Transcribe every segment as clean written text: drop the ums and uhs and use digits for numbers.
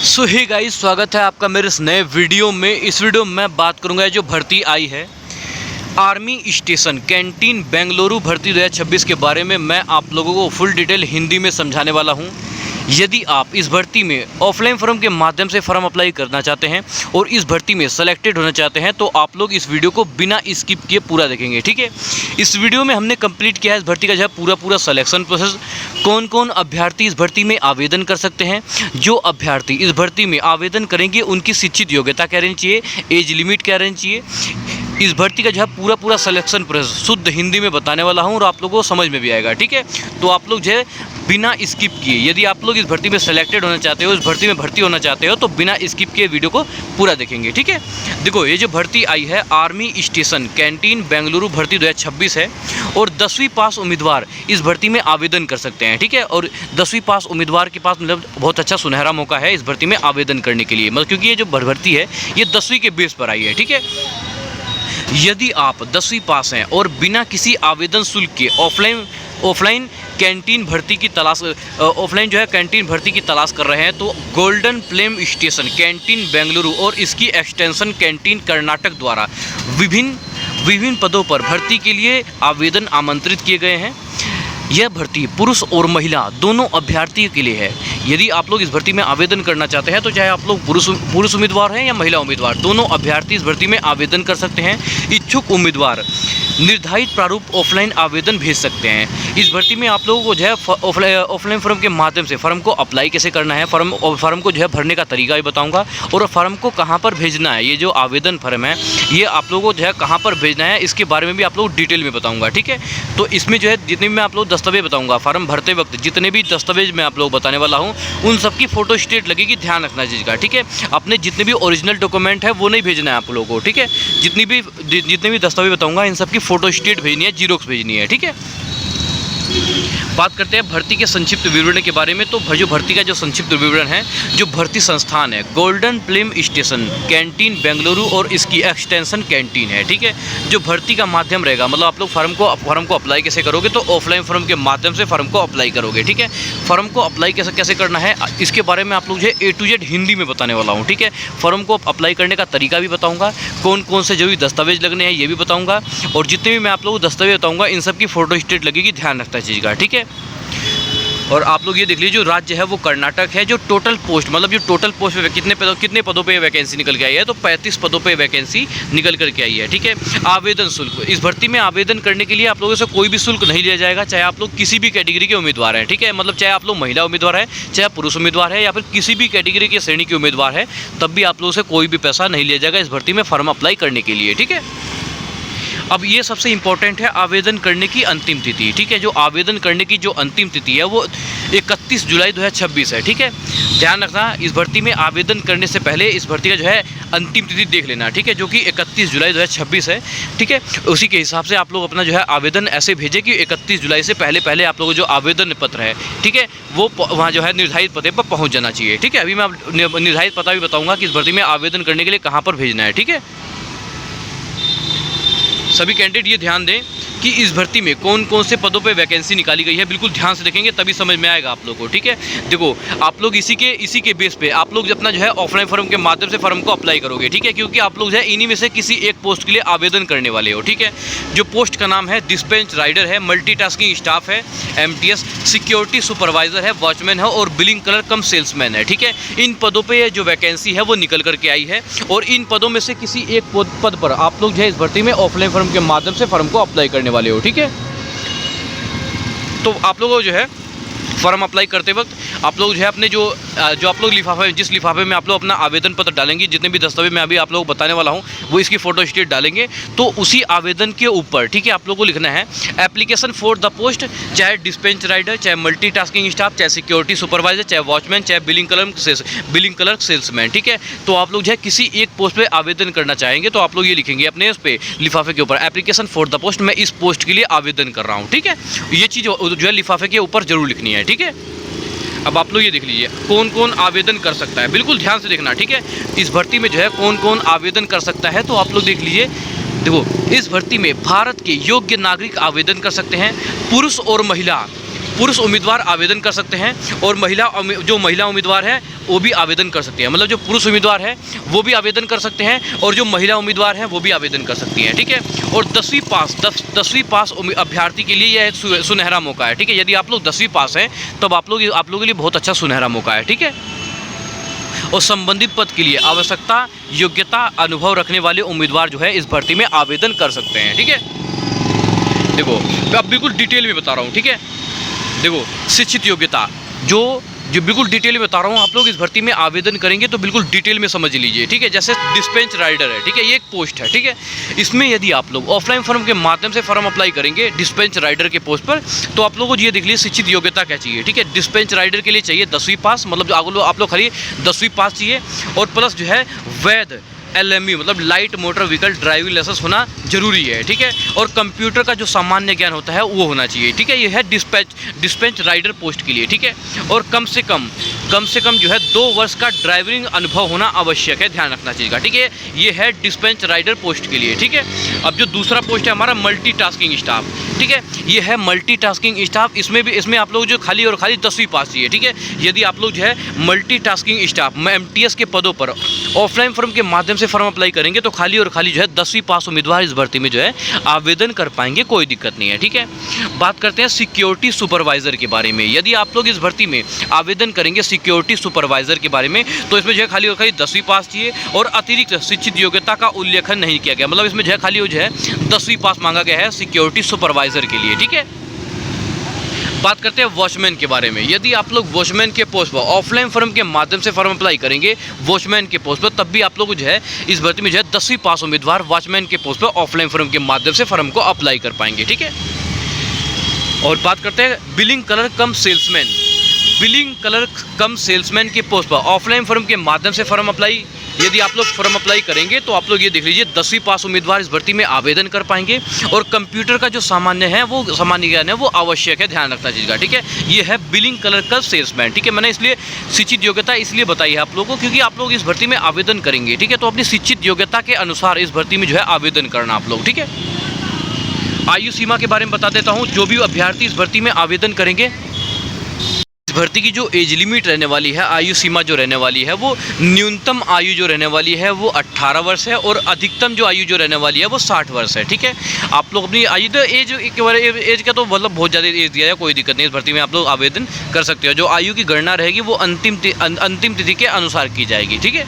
सो hey guys, स्वागत है आपका मेरे इस नए वीडियो में। इस वीडियो में मैं बात करूंगा जो भर्ती आई है आर्मी स्टेशन कैंटीन बेंगलुरु भर्ती 2026 के बारे में। मैं आप लोगों को फुल डिटेल हिंदी में समझाने वाला हूं। यदि आप इस भर्ती में ऑफलाइन फॉर्म के माध्यम से फॉर्म अप्लाई करना चाहते हैं और इस भर्ती में सेलेक्टेड होना चाहते हैं तो आप लोग इस वीडियो को बिना स्किप किए पूरा देखेंगे, ठीक है। इस वीडियो में हमने कंप्लीट किया है इस भर्ती का जो है पूरा सिलेक्शन प्रोसेस, कौन कौन अभ्यर्थी इस भर्ती में आवेदन कर सकते हैं, जो अभ्यर्थी इस भर्ती में आवेदन करेंगे उनकी शिक्षित योग्यता क्या रहनी चाहिए, एज लिमिट क्या रहनी चाहिए। इस भर्ती का जो है पूरा सिलेक्शन प्रोसेस शुद्ध हिंदी में बताने वाला हूं और आप लोगों को समझ में भी आएगा, ठीक है। तो आप लोग जो है बिना स्किप किए, यदि आप लोग इस भर्ती में सेलेक्टेड होना चाहते हो, इस भर्ती में भर्ती होना चाहते हो तो बिना स्किप किए वीडियो को पूरा देखेंगे, ठीक है। देखो, ये जो भर्ती आई है आर्मी स्टेशन कैंटीन बेंगलुरु भर्ती 2026 है और 10वीं पास उम्मीदवार इस भर्ती में आवेदन कर सकते हैं, ठीक है। और 10वीं पास उम्मीदवार के पास मतलब बहुत अच्छा सुनहरा मौका है इस भर्ती में आवेदन करने के लिए, मतलब क्योंकि ये जो भर्ती है ये 10वीं के बेस पर आई है, ठीक है। यदि आप 10वीं पास हैं और बिना किसी आवेदन शुल्क के ऑफलाइन कैंटीन भर्ती की तलाश ऑफलाइन जो है कैंटीन भर्ती की तलाश कर रहे हैं तो golden flame station canteen Bengaluru और इसकी एक्सटेंशन कैंटीन कर्नाटक द्वारा विभिन्न पदों पर भर्ती के लिए आवेदन आमंत्रित किए गए हैं। यह भर्ती पुरुष और महिला दोनों अभ्यर्थियों के लिए है। यदि आप लोग इस भर्ती में आवेदन करना चाहते हैं तो चाहे आप लोग पुरुष उम्मीदवार हैं या महिला उम्मीदवार, दोनों अभ्यर्थी इस भर्ती में आवेदन कर सकते हैं। इच्छुक उम्मीदवार निर्धारित प्रारूप ऑफलाइन आवेदन भेज सकते हैं। इस भर्ती में आप लोगों को जो है ऑफलाइन फॉर्म के माध्यम से फॉर्म को अप्लाई कैसे करना है, फॉर्म को जो है भरने का तरीका भी बताऊंगा और फॉर्म को कहां पर भेजना है। ये जो आवेदन फॉर्म है ये आप लोगों को जो है कहां पर भेजना है इसके बारे में भी आप लोग डिटेल में बताऊंगा, ठीक है। तो इसमें जो है जितने भी मैं आप लोग दस्तावेज बताऊंगा फॉर्म भरते वक्त, जितने भी दस्तावेज मैं आप लोग बताने वाला हूँ उन सबकी फोटो स्टेट लगेगी, ध्यान रखना चीज़ का, ठीक है। अपने जितने भी ओरिजिनल डॉक्यूमेंट है वो नहीं भेजना है आप लोगों को, ठीक है। जितने भी दस्तावेज बताऊंगा इन सबकी फोटो स्टेट भेजनी है, जीरोक्स भेजनी है, ठीक है। बात करते हैं भर्ती के संक्षिप्त विवरण के बारे में। तो जो भर्ती का जो संक्षिप्त विवरण है, जो भर्ती संस्थान है golden flame station canteen Bengaluru और इसकी एक्सटेंशन कैंटीन है, ठीक है। जो भर्ती का माध्यम रहेगा, मतलब आप लोग फॉर्म को अप्लाई कैसे करोगे तो ऑफलाइन फॉर्म के माध्यम से फॉर्म को अप्लाई करोगे, ठीक है। फॉर्म को अप्लाई कैसे करना है इसके बारे में आप लोग जो है A to Z हिंदी में बताने वाला हूँ, ठीक है। फॉर्म को अप्लाई करने का तरीका भी बताऊँगा, कौन कौन से जो भी दस्तावेज लगने हैं ये भी बताऊँगा और जितने भी मैं आप लोगों को दस्तावेज बताऊँगा इन सबकी फोटो स्टेट लगेगी, ध्यान रखता है चीज़ का, ठीक है। और आप लोग ये देख लीजिए जो राज्य है वो कर्नाटक है। जो टोटल पोस्ट, मतलब जो टोटल पोस्ट पे कितने पदों पे वैकेंसी निकल के आई है तो 35 पदों पे वैकेंसी निकल करके आई है, ठीक है। आवेदन शुल्क, इस भर्ती में आवेदन करने के लिए आप लोगों से कोई भी शुल्क नहीं लिया जाएगा, चाहे आप लोग किसी भी कैटेगरी के उम्मीदवार हैं, ठीक है। मतलब चाहे आप लोग महिला उम्मीदवार है, चाहे पुरुष उम्मीदवार है या फिर किसी भी कैटेगरी के श्रेणी के उम्मीदवार है, तब भी आप लोगों से कोई भी पैसा नहीं लिया जाएगा इस भर्ती में फॉर्म अप्लाई करने के लिए, ठीक है। अब ये सबसे इम्पोर्टेंट है आवेदन करने की अंतिम तिथि, ठीक है। जो आवेदन करने की जो अंतिम तिथि है वो 31 जुलाई 2026 है, ठीक है। ध्यान रखना, इस भर्ती में आवेदन करने से पहले इस भर्ती का जो है अंतिम तिथि देख लेना, ठीक है, जो कि 31 जुलाई 2026 है, ठीक है। उसी के हिसाब से आप लोग अपना जो है आवेदन ऐसे भेजें कि 31 जुलाई से पहले आप लोगों को जो आवेदन पत्र है, ठीक है, वो वहाँ जो है निर्धारित पते पर पहुँच जाना चाहिए, ठीक है। अभी मैं निर्धारित पता भी बताऊँगा कि इस भर्ती में आवेदन करने के लिए कहाँ पर भेजना है, ठीक है। सभी कैंडिडेट ये ध्यान दें कि इस भर्ती में कौन कौन से पदों पे वैकेंसी निकाली गई है, बिल्कुल ध्यान से देखेंगे तभी समझ में आएगा आप लोगों को, ठीक है। देखो, आप लोग इसी के बेस पे आप लोग अपना जो है ऑफलाइन फॉर्म के माध्यम से फॉर्म को अप्लाई करोगे, ठीक है, क्योंकि आप लोग जो है इन्हीं में से किसी एक पोस्ट के लिए आवेदन करने वाले हो, ठीक है। जो पोस्ट का नाम है डिस्पेंच राइडर है, मल्टीटास्किंग स्टाफ है, MTS, सिक्योरिटी सुपरवाइजर है, वॉचमैन है और बिलिंग क्लर्क कम सेल्समैन है, ठीक है। इन पदों पर जो वैकेंसी है वो निकल करके आई है और इन पदों में से किसी एक पद पर आप लोग जो है इस भर्ती में ऑफलाइन फॉर्म के माध्यम से फॉर्म को अप्लाई करने वाले हो, ठीक है। तो आप लोगों को जो है फॉर्म अप्लाई करते वक्त आप लोग जो है अपने जो आप लोग लिफाफे, जिस लिफाफे में आप लोग अपना आवेदन पत्र डालेंगे, जितने भी दस्तावेज मैं अभी आप लोगों को बताने वाला हूँ वो इसकी फोटो स्टेट डालेंगे, तो उसी आवेदन के ऊपर, ठीक है, आप लोगों को लिखना है एप्लीकेशन फॉर द पोस्ट, चाहे डिस्पेंच राइडर, चाहे मल्टीटास्किंग स्टाफ, चाहे सिक्योरिटी सुपरवाइजर, चाहे वॉचमैन, चाहे बिलिंग क्लर्क सेल्समैन, ठीक है। तो आप लोग जो है किसी एक पोस्ट पर आवेदन करना चाहेंगे तो आप लोग ये लिखेंगे अपने उस पर लिफाफे के ऊपर एप्लीकेशन फॉर द पोस्ट, मैं इस पोस्ट के लिए आवेदन कर रहा हूँ, ठीक है। ये चीज़ जो है लिफाफे के ऊपर जरूर लिखनी है, ठीक है। अब आप लोग ये देख लीजिए कौन कौन आवेदन कर सकता है, बिल्कुल ध्यान से देखना, ठीक है। इस भर्ती में जो है कौन कौन आवेदन कर सकता है तो आप लोग देख लीजिए। देखो, इस भर्ती में भारत के योग्य नागरिक आवेदन कर सकते हैं, पुरुष और महिला पुरुष उम्मीदवार आवेदन कर सकते हैं और जो महिला उम्मीदवार है वो भी आवेदन कर सकती है। मतलब जो पुरुष उम्मीदवार है वो भी आवेदन कर सकते हैं और जो महिला उम्मीदवार है वो भी आवेदन कर सकती हैं, ठीक है। और 10वीं पास अभ्यर्थी के लिए यह एक सुनहरा मौका है, ठीक है। यदि आप लोग 10वीं पास हैं तब आप लोगों के लिए बहुत अच्छा सुनहरा मौका है, ठीक है। और संबंधित पद के लिए आवश्यकता, योग्यता, अनुभव रखने वाले उम्मीदवार जो है इस भर्ती में आवेदन कर सकते हैं, ठीक है। देखो मैं अब बिल्कुल डिटेल में बता रहा हूँ, ठीक है। देखो शिक्षित योग्यता जो बिल्कुल डिटेल में बता रहा हूँ, आप लोग इस भर्ती में आवेदन करेंगे तो बिल्कुल डिटेल में समझ लीजिए, ठीक है। जैसे डिस्पेंच राइडर है, ठीक है, ये एक पोस्ट है, ठीक है। इसमें यदि आप लोग ऑफलाइन फॉर्म के माध्यम से फॉर्म अप्लाई करेंगे डिस्पेंच राइडर के पोस्ट पर, तो आप लोगों को ये देख लीजिए शिक्षित योग्यता क्या चाहिए, ठीक है। डिस्पेंच राइडर के लिए चाहिए 10वीं पास, मतलब आप लोग खाली 10वीं पास चाहिए और प्लस जो है वैध LMU मतलब light motor vehicle driving licence होना जरूरी है, ठीक है। और कंप्यूटर का जो सामान्य ज्ञान होता है वो होना चाहिए, ठीक है। ये है डिस्पेंच राइडर पोस्ट के लिए, ठीक है। और कम से कम जो है 2 वर्ष का ड्राइविंग अनुभव होना आवश्यक है, ध्यान रखना चाहिए, ठीक है। ये है डिस्पेंच राइडर पोस्ट के लिए, ठीक है। अब जो दूसरा पोस्ट है हमारा मल्टीटास्किंग स्टाफ, ठीक है। ये है मल्टीटास्किंग स्टाफ, इसमें आप लोग जो खाली 10वीं पास चाहिए, ठीक है। यदि आप लोग जो है मल्टीटास्किंग स्टाफ MTS के पदों पर ऑफलाइन फॉर्म के माध्यम से फॉर्म अप्लाई करेंगे तो खाली जो है 10वीं पास उम्मीदवार इस भर्ती में जो है आवेदन कर पाएंगे, कोई दिक्कत नहीं है, ठीक है। बात करते हैं सिक्योरिटी सुपरवाइजर के बारे में। यदि आप लोग इस भर्ती में आवेदन करेंगे सिक्योरिटी सुपरवाइजर के बारे में तो इसमें जो है खाली 10वीं पास चाहिए और अतिरिक्त शिक्षित योग्यता का उल्लेखन नहीं किया गया। मतलब इसमें जो है खाली 10वीं पास मांगा गया है सिक्योरिटी सुपरवाइजर के लिए, ठीक है। बात करते हैं वॉचमैन के बारे में। यदि आप लोग वॉचमैन के पोस्ट पर ऑफलाइन फॉर्म के माध्यम से फॉर्म अप्लाई करेंगे वॉचमैन के पोस्ट पर, तब भी आप लोग जो है इस भर्ती में जो है 10वीं पास उम्मीदवार वॉचमैन के पोस्ट पर ऑफलाइन फॉर्म के माध्यम से फॉर्म को अप्लाई कर पाएंगे, ठीक है। और बात करते हैं बिलिंग कलर कम सेल्समैन के पोस्ट पर ऑफलाइन फॉर्म के माध्यम से फॉर्म अप्लाई यदि आप लोग फॉर्म अप्लाई करेंगे तो आप लोग ये देख लीजिए 10वीं पास उम्मीदवार इस भर्ती में आवेदन कर पाएंगे और कंप्यूटर का जो सामान्य ज्ञान है वो आवश्यक है, ध्यान रखना चाहिए, ठीक है। ये है बिलिंग कलर का सेल्समैन, ठीक है। मैंने इसलिए शिक्षित योग्यता इसलिए बताई है आप लोगों को क्योंकि आप लोग इस भर्ती में आवेदन करेंगे, ठीक है। तो अपनी शिक्षित योग्यता के अनुसार इस भर्ती में जो है आवेदन करना आप लोग, ठीक है। आयु सीमा के बारे में बता देता हूँ। जो भी अभ्यर्थी इस भर्ती में आवेदन करेंगे इस भर्ती की जो एज लिमिट रहने वाली है, आयु सीमा जो रहने वाली है, वो न्यूनतम आयु जो रहने वाली है वो 18 वर्ष है और अधिकतम जो आयु जो रहने वाली है वो 60 वर्ष है, ठीक है। आप लोग अपनी आयु तो एज का तो मतलब बहुत ज़्यादा एज दिया है, कोई दिक्कत नहीं, इस भर्ती में आप लोग आवेदन कर सकते हो। जो आयु की गणना रहेगी वो अंतिम तिथि के अनुसार की जाएगी, ठीक है।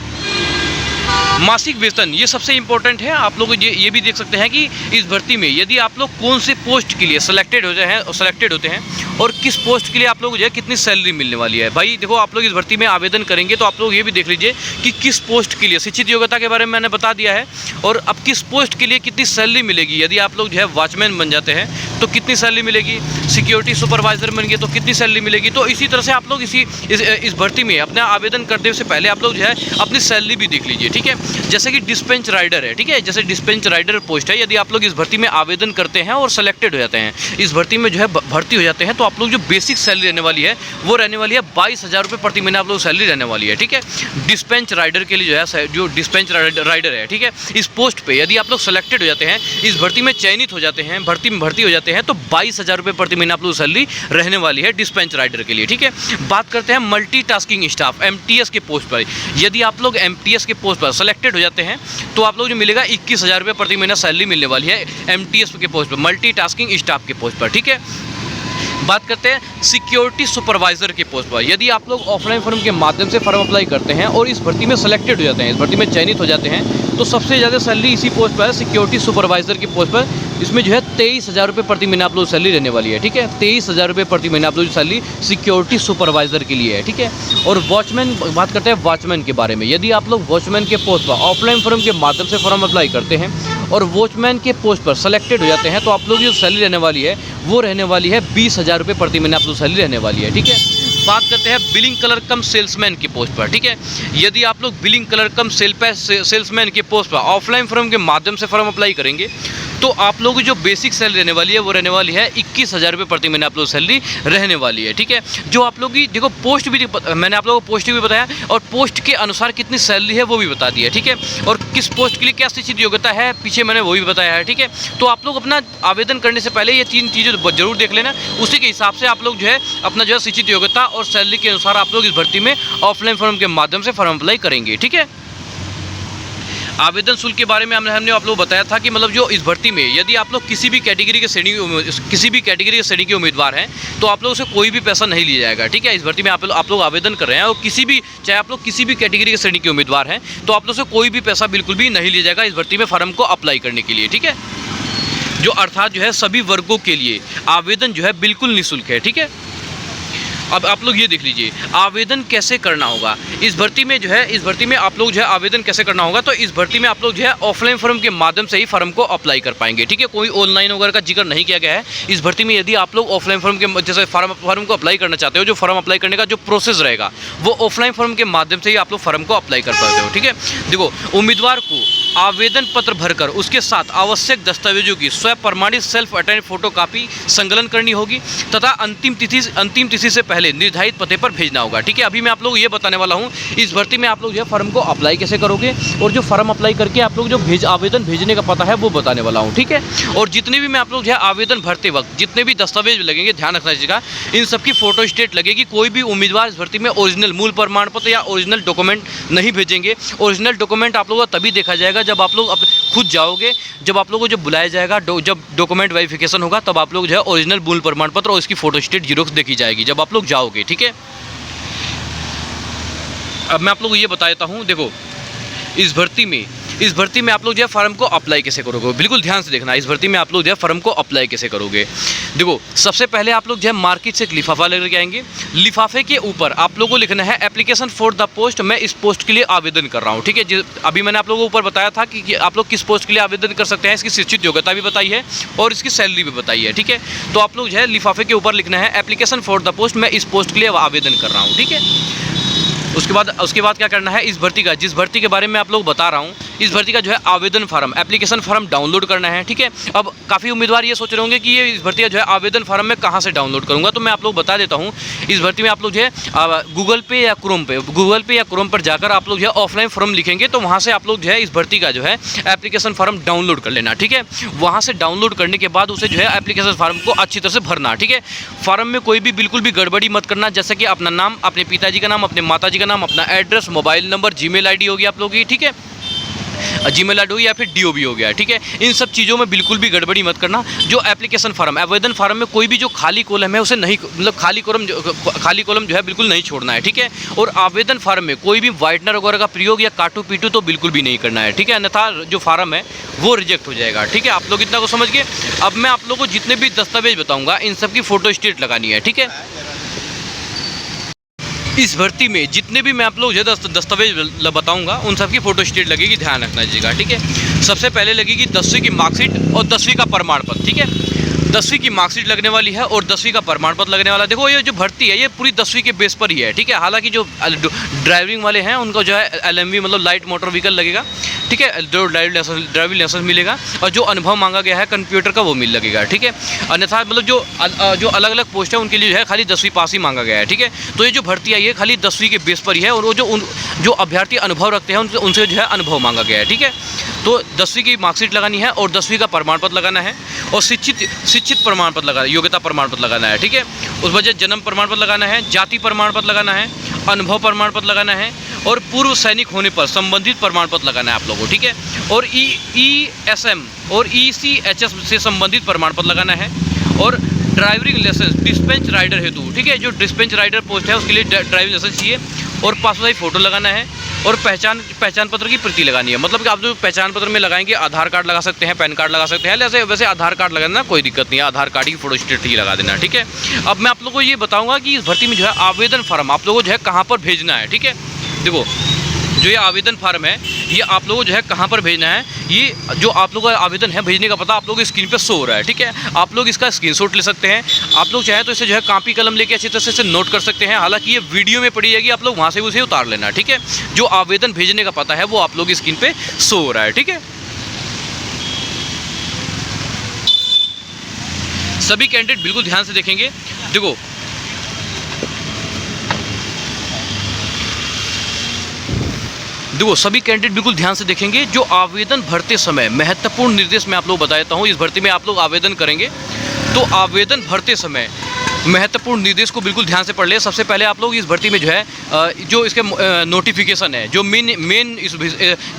मासिक वेतन ये सबसे इम्पोर्टेंट है। आप लोग ये भी देख सकते हैं कि इस भर्ती में यदि आप लोग कौन से पोस्ट के लिए सेलेक्टेड होते हैं और किस पोस्ट के लिए आप लोग जो है कितनी सैलरी मिलने वाली है। भाई देखो आप लोग इस भर्ती में आवेदन करेंगे तो आप लोग ये भी देख लीजिए कि किस पोस्ट के लिए, शिक्षित योग्यता के बारे में मैंने बता दिया है और अब किस पोस्ट के लिए कितनी सैलरी मिलेगी। यदि आप लोग जो है वॉचमैन बन जाते हैं तो कितनी सैलरी मिलेगी, सिक्योरिटी सुपरवाइजर बन गए तो कितनी सैलरी मिलेगी। तो इसी तरह से आप लोग इस भर्ती में अपना आवेदन करने से पहले आप लोग जो है अपनी सैलरी भी देख लीजिए, ठीक है। जैसे कि डिस्पेंच राइडर है, ठीक है, जैसे डिस्पेंच राइडर पोस्ट है, यदि आप लोग इस भर्ती में आवेदन करते हैं और सेलेक्टेड हो जाते हैं, इस भर्ती में जो है भर्ती हो जाते हैं तो आप लोग जो बेसिक सैलरी रहने वाली है वो रहने वाली है 22,000 रुपये प्रति महीने आप लोग सैलरी रहने वाली है, ठीक है। डिस्पेंच राइडर के लिए जो है जो डिस्पेंच राइडर है, ठीक है, इस पोस्ट पे यदि आप लोग सेलेक्टेड हो जाते हैं, इस भर्ती में चयनित हो जाते हैं, भर्ती में भर्ती हो जाते हैं तो 22,000 रुपये प्रति महीने आप लोग सैलरी रहने वाली है डिस्पेंच राइडर के लिए, ठीक है। बात करते हैं मल्टीटास्किंग स्टाफ MTS के पोस्ट पर। यदि आप लोग MTS के पोस्ट पर सेलेक्टेड हो जाते हैं तो आप लोग जो मिलेगा 21,000 रुपये प्रति महीना सैलरी मिलने वाली है MTS के पोस्ट पर, मल्टीटास्किंग स्टाफ के पोस्ट पर, ठीक है। बात करते हैं सिक्योरिटी सुपरवाइजर के पोस्ट पर। यदि आप लोग ऑफलाइन फॉर्म के माध्यम से फॉर्म अप्लाई करते हैं और इस भर्ती में सेलेक्टेड हो जाते हैं, इस भर्ती में चयनित हो जाते हैं तो सबसे ज़्यादा सैलरी इसी पोस्ट पर है, सिक्योरिटी सुपरवाइजर के पोस्ट पर। इसमें जो है 23,000 रुपये प्रति महीना आप लोग सैलरी रहने वाली है, ठीक है। 23,000 रुपये प्रति महीना आप लोग सैलरी सिक्योरिटी सुपरवाइजर के लिए है, ठीक है। और वॉचमैन, बात करते हैं वॉचमैन के बारे में। यदि आप लोग वॉचमैन के पोस्ट पर ऑफलाइन फॉर्म के माध्यम से फॉर्म अप्लाई करते हैं और वॉचमैन के पोस्ट पर सेलेक्टेड हो जाते हैं तो आप लोग जो सैलरी रहने वाली है वो रहने वाली है 20,000 रुपये प्रति महीने आप लोग सैलरी रहने वाली है, ठीक है। बात करते हैं बिलिंग कलर कम सेल्समैन की पोस्ट पर, ठीक है। यदि आप लोग बिलिंग कलर कम सेल्समैन के पोस्ट पर ऑफलाइन फॉर्म के माध्यम से फॉर्म अप्लाई करेंगे तो आप लोगों की जो बेसिक सैलरी रहने वाली है वो रहने वाली है 21,000 रुपये प्रति महीने आप लोग सैलरी रहने वाली है। ठीक है, जो आप लोग की देखो पोस्ट भी मैंने आप लोगों को पोस्ट भी बताया और पोस्ट के अनुसार कितनी सैलरी है वो भी बता दिया। ठीक है, और किस पोस्ट के लिए क्या शिक्षित योग्यता है पीछे मैंने वो भी बताया है। ठीक है, तो आप लोग अपना आवेदन करने से पहले ये 3 चीज़ें जरूर देख लेना, उसी के हिसाब से आप लोग जो है अपना जो है शिक्षित योग्यता और सैलरी के अनुसार आप लोग इस भर्ती में ऑफलाइन फॉर्म के माध्यम से फॉर्म अप्लाई करेंगे। ठीक है, आवेदन शुल्क के बारे में हमने आप लोग बताया था कि मतलब जो इस भर्ती में यदि आप लोग किसी भी कैटेगरी के श्रेणी के उम्मीदवार हैं तो आप लोगों से कोई भी पैसा नहीं लिया जाएगा। ठीक है, इस भर्ती में आप लोग आवेदन कर रहे हैं और चाहे आप लोग किसी भी कैटेगरी के श्रेणी के उम्मीदवार हैं तो आप लोग से कोई भी पैसा बिल्कुल भी नहीं लिया जाएगा इस भर्ती में फॉर्म को अप्लाई करने के लिए। ठीक है, जो अर्थात जो है सभी वर्गों के लिए आवेदन जो है बिल्कुल निःशुल्क है। ठीक है, अब आप लोग ये देख लीजिए आवेदन कैसे करना होगा इस भर्ती में जो है आप लोग जो है आवेदन कैसे करना होगा। तो इस भर्ती में आप लोग जो है ऑफलाइन फॉर्म के माध्यम से ही फॉर्म को अप्लाई कर पाएंगे। ठीक है, कोई ऑनलाइन वगैरह का जिक्र नहीं किया गया है इस भर्ती में। यदि आप लोग ऑफलाइन फॉर्म के जैसे फॉर्म को अप्लाई करना चाहते हो, जो फॉर्म अप्लाई करने का जो प्रोसेस रहेगा वो ऑफलाइन फॉर्म के माध्यम से ही आप लोग फॉर्म को अप्लाई कर पाते हो। ठीक है, देखो उम्मीदवार को आवेदन पत्र भरकर उसके साथ आवश्यक दस्तावेजों की स्वयं प्रमाणित सेल्फ अटेंड फोटोकॉपी संकलन करनी होगी तथा अंतिम तिथि से पहले निर्धारित पते पर भेजना होगा। ठीक है, अभी मैं आप लोग ये बताने वाला हूँ इस भर्ती में आप लोग जो है फॉर्म को अप्लाई कैसे करोगे और जो फॉर्म अप्लाई करके आप लोग जो आवेदन भेजने का पता है वो बताने वाला हूँ। ठीक है, और जितने भी मैं आप लोग जो है आवेदन भरते वक्त जितने भी दस्तावेज लगेंगे ध्यान रखना चाहिए, इन सबकी फोटो स्टेट लगेगी। कोई भी उम्मीदवार इस भर्ती में ओरिजिनल मूल प्रमाण पत्र या ओरिजिनल डॉक्यूमेंट नहीं भेजेंगे। ओरिजिनल डॉक्यूमेंट आप लोगों को तभी देखा जाएगा जब आप लोग खुद जाओगे, जब आप लोगों को जब बुलाया जाएगा, जब डॉक्यूमेंट वेरिफिकेशन होगा तब आप लोग जो है ओरिजिनल मूल प्रमाण पत्र और इसकी फोटो स्टेट जीरोक्स देखी जाएगी जब आप लोग जाओगे। ठीक है, अब मैं आप लोगों को ये बता देता हूँ, देखो इस भर्ती में आप लोग जो है फॉर्म को अप्लाई कैसे करोगे, बिल्कुल ध्यान से देखना। इस भर्ती में आप लोग जो है फॉर्म को अप्लाई कैसे करोगे, देखो सबसे पहले आप लोग जो है मार्केट से एक लिफाफा लेकर के आएंगे। लिफाफे के ऊपर आप लोगों को लिखना है एप्लीकेशन फॉर द पोस्ट, मैं इस पोस्ट के लिए आवेदन कर रहा हूँ। ठीक है, अभी मैंने आप लोगों को ऊपर बताया था कि आप लोग किस पोस्ट के लिए आवेदन कर सकते हैं, इसकी शिक्षित योग्यता भी बताई है और इसकी सैलरी भी बताई है। ठीक है, तो आप लोग जो है लिफाफे के ऊपर लिखना है एप्लीकेशन फॉर द पोस्ट, मैं इस पोस्ट के लिए आवेदन कर रहा हूँ। ठीक है, उसके बाद क्या करना है, इस भर्ती का जिस भर्ती के बारे में आप लोग बता रहा हूँ इस भर्ती का जो है आवेदन फॉर्म एप्लीकेशन फॉर्म डाउनलोड करना है। ठीक है, अब काफ़ी उम्मीदवार ये सोच रहे होंगे कि ये इस भर्ती का जो है आवेदन फॉर्म मैं कहाँ से डाउनलोड करूँगा, तो मैं आप लोग बता देता हूँ। इस भर्ती में आप लोग जो है गूगल पे या क्रोम पर जाकर आप लोग जो है ऑफलाइन फॉर्म लिखेंगे तो वहाँ से आप लोग जो है इस भर्ती का जो है एप्लीकेशन फॉर्म डाउनलोड कर लेना। ठीक है, वहाँ से डाउनलोड करने के बाद उसे जो है एप्लीकेशन फॉर्म को अच्छी तरह से भरना। ठीक है, फॉर्म में कोई भी बिल्कुल भी गड़बड़ी मत करना, जैसे कि अपना नाम, अपने पिताजी का नाम, अपने माताजी का नाम, अपना address, mobile number, Gmail ID होगी आप लोगों की। ठीक है, जीमेल आईडी हो या फिर डीओबी हो गया। ठीक है, इन सब चीज़ों में बिल्कुल भी गड़बड़ी मत करना। जो एप्लीकेशन फॉर्म आवेदन फॉर्म में कोई भी जो खाली कॉलम है उसे नहीं, मतलब खाली कॉलम जो है बिल्कुल नहीं छोड़ना है। ठीक है, और आवेदन फॉर्म में कोई भी वाइटनर वगैरह का प्रयोग या काटू पीटू तो बिल्कुल भी नहीं करना है। ठीक है, अन्यथा जो फॉर्म है वो रिजेक्ट हो जाएगा। ठीक है, आप लोग इतना को समझ गए। अब मैं आप लोगों को जितने भी दस्तावेज बताऊँगा इन सब की फ़ोटो स्टेट लगानी है। ठीक है, इस भर्ती में जितने भी मैं आप लोग जो दस्तावेज बताऊंगा उन सब की फोटो स्टेट लगेगी, ध्यान रखना चाहिएगा। ठीक है, सबसे पहले लगेगी 10वीं की मार्कशीट और 10वीं का प्रमाण पत्र। ठीक है, 10वीं की मार्कशीट लगने वाली है और 10वीं का प्रमाण पत्र लगने वाला है। देखो ये जो भर्ती है ये पूरी 10वीं के बेस पर ही है। ठीक है, हालांकि जो ड्राइविंग वाले हैं उनको जो है LMV मतलब लाइट मोटर व्हीकल लगेगा। ठीक है, जो ड्राइविंग लाइसेंस मिलेगा और जो अनुभव मांगा गया है कंप्यूटर का वो मिल लगेगा। ठीक है, अन्यथा मतलब जो अलग अलग पोस्ट है उनके लिए जो है खाली 10वीं पास ही मांगा गया है। ठीक है, तो ये जो भर्ती आई है खाली 10वीं के बेस पर ही है और वो जो अभ्यर्थी अनुभव रखते हैं उनसे जो है अनुभव मांगा गया है। ठीक है, तो 10वीं की मार्कशीट लगानी है और 10वीं का प्रमाण पत्र लगाना है और शिक्षित प्रमाण पत्र लगाना है, योग्यता प्रमाण पत्र लगाना है। ठीक है, उस वजह जन्म प्रमाण पत्र लगाना है, जाति प्रमाण पत्र लगाना है, अनुभव प्रमाण पत्र लगाना है और पूर्व सैनिक होने पर संबंधित प्रमाण पत्र लगाना है आप लोगों को। ठीक है, और ESM और ECHS से संबंधित प्रमाण पत्र लगाना है और ड्राइविंग लाइसेंस डिस्पेंच राइडर हेतु। ठीक है, जो डिस्पेंच राइडर पोस्ट है उसके लिए ड्राइविंग लाइसेंस चाहिए और पासपोर्ट साइज फ़ोटो लगाना है और पहचान पत्र की प्रति लगानी है। मतलब कि आप जो पहचान पत्र में लगाएंगे आधार कार्ड लगा सकते हैं, पैन कार्ड लगा सकते हैं। वैसे आधार कार्ड लगाना कोई दिक्कत नहीं है, आधार कार्ड की फोटो स्टेट ही लगा देना। ठीक है, अब मैं आप लोगों को ये बताऊंगा कि इस भर्ती में जो है आवेदन फॉर्म आप लोगों को जो है कहाँ पर भेजना है। ठीक है, देखो जो ये आवेदन फॉर्म है ये आप लोगों को जो है कहाँ पर भेजना है, ये जो आप लोगों का आवेदन है भेजने का पता आप लोगों की स्क्रीन पे शो हो रहा है। ठीक है, आप लोग इसका स्क्रीनशॉट ले सकते हैं। आप लोग चाहे तो इसे जो है कॉपी कलम लेके अच्छी तरह से नोट कर सकते हैं। हालांकि ये वीडियो में पड़ी जाएगी, आप लोग वहाँ से उसे उतार लेना। ठीक है, जो आवेदन भेजने का पता है वो आप लोग की स्क्रीन पे शो हो रहा है। ठीक है, सभी कैंडिडेट बिल्कुल ध्यान से देखेंगे। देखो सभी कैंडिडेट बिल्कुल ध्यान से देखेंगे। जो आवेदन भरते समय महत्वपूर्ण निर्देश मैं आप लोग बताता हूँ। इस भर्ती में आप लोग आवेदन करेंगे तो आवेदन भरते समय महत्वपूर्ण निर्देश को बिल्कुल ध्यान से पढ़ ले। सबसे पहले आप लोग इस भर्ती में जो है जो इसके नोटिफिकेशन है, जो मेन इस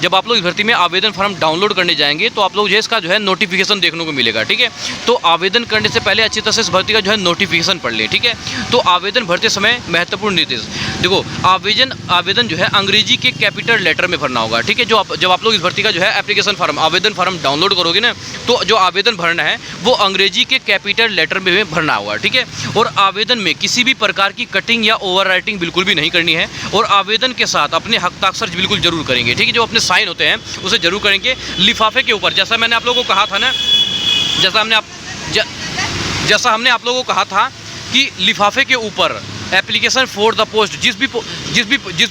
जब आप लोग इस भर्ती में आवेदन फॉर्म डाउनलोड करने जाएंगे तो आप लोग जो है इसका जो है नोटिफिकेशन देखने को मिलेगा। ठीक है, तो आवेदन करने से पहले अच्छी तरह से इस भर्ती का जो है नोटिफिकेशन पढ़ लें। ठीक है, तो आवेदन भरते समय महत्वपूर्ण निर्देश। देखो आवेदन जो है अंग्रेजी के कैपिटल लेटर में भरना होगा। ठीक है, जब आप लोग इस भर्ती का जो है एप्लीकेशन फॉर्म आवेदन फॉर्म डाउनलोड करोगे ना, तो जो आवेदन भरना है वो अंग्रेजी के कैपिटल लेटर में भरना होगा। ठीक है, और आवेदन में किसी भी प्रकार की कटिंग या ओवर राइटिंग बिल्कुल भी नहीं करनी है। और आवेदन के साथ अपने हस्ताक्षर बिल्कुल जरूर करेंगे। ठीक है, जो अपने साइन होते हैं उसे जरूर करेंगे। लिफाफे के ऊपर जैसा मैंने आप लोगों को कहा था ना, जैसा हमने आप लोगों को कहा था कि लिफाफे के ऊपर एप्लीकेशन फॉर द पोस्ट, जिस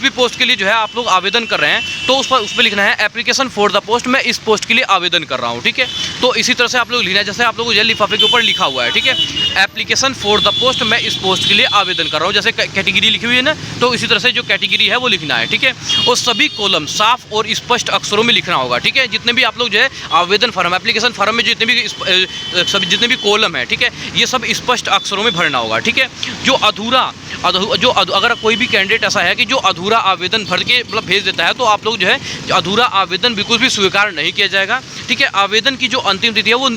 भी पोस्ट के लिए जो है आप लोग आवेदन कर रहे हैं तो उस पर लिखना है एप्लीकेशन फॉर द पोस्ट, मैं इस पोस्ट के लिए आवेदन कर रहा हूँ। ठीक है, तो इसी तरह से आप लोग लिखना है जैसे आप लोग जो लिफाफे के ऊपर लिखा हुआ है। ठीक है, एप्लीकेशन फॉर द पोस्ट, मैं इस पोस्ट के लिए आवेदन कर रहा हूँ। जैसे कैटेगरी लिखी हुई है ना, तो इसी तरह से जो कैटेगरी है वो लिखना है। ठीक है, और सभी कॉलम साफ और स्पष्ट अक्षरों में लिखना होगा। ठीक है, जितने भी आप लोग जो है आवेदन फॉर्म एप्लीकेशन फॉर्म में जितने भी कॉलम है, ठीक है, ये सब स्पष्ट अक्षरों में भरना होगा। ठीक है, अगर कोई भी कैंडिडेट ऐसा है कि जो अधूरा आवेदन भर के मतलब भेज देता है तो आप लोग जो है अधूरा आवेदन बिल्कुल भी स्वीकार नहीं किया जाएगा। ठीक है, आवेदन की जो अंतिम तिथि है वो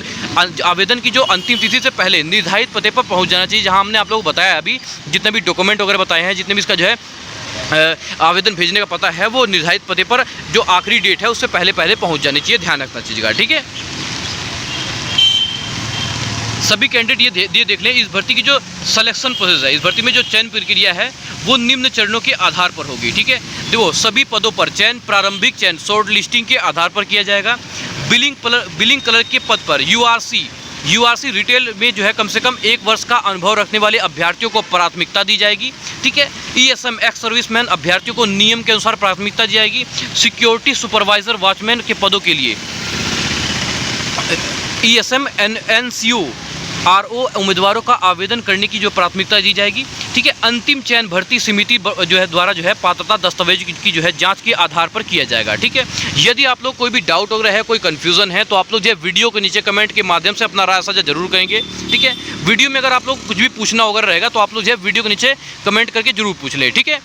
आवेदन की जो अंतिम तिथि से पहले निर्धारित पते पर पहुंच जाना चाहिए। जहां हमने आप लोग को बताया अभी जितने भी डॉक्यूमेंट वगैरह बताए हैं, जितने भी इसका जो है आवेदन भेजने का पता है वो निर्धारित पते पर जो आखिरी डेट है उससे पहले पहुँच जानी चाहिए। ध्यान रखना चाहिए। ठीक है, सभी कैंडिडेट ये देख लें, इस भर्ती की जो सिलेक्शन प्रोसेस है, इस भर्ती में जो चयन प्रक्रिया है वो निम्न चरणों के आधार पर होगी। ठीक है, देखो सभी पदों पर चयन प्रारंभिक चयन शॉर्ट लिस्टिंग के आधार पर किया जाएगा। बिलिंग क्लर्क के पद पर यूआरसी रिटेल में जो है कम से कम 1 वर्ष का अनुभव रखने वाले अभ्यर्थियों को प्राथमिकता दी जाएगी। ठीक है, ईएसएम एक्स सर्विसमैन अभ्यर्थियों को नियम के अनुसार प्राथमिकता दी जाएगी। सिक्योरिटी सुपरवाइजर वॉचमैन के पदों के लिए ईएसएम एनसीयू आरओ उम्मीदवारों का आवेदन करने की जो प्राथमिकता दी जाएगी। ठीक है, अंतिम चयन भर्ती समिति जो है द्वारा जो है पात्रता दस्तावेज की जो है जांच के आधार पर किया जाएगा। ठीक है, यदि आप लोग कोई भी डाउट वगैरह है, कोई कन्फ्यूजन है तो आप लोग जो है वीडियो के नीचे कमेंट के माध्यम से अपना राय साझा जरूर करेंगे। ठीक है, वीडियो में अगर आप लोग कुछ भी पूछना वगैरह रहेगा तो आप लोग जो है वीडियो के नीचे कमेंट करके जरूर पूछ लें। ठीक है।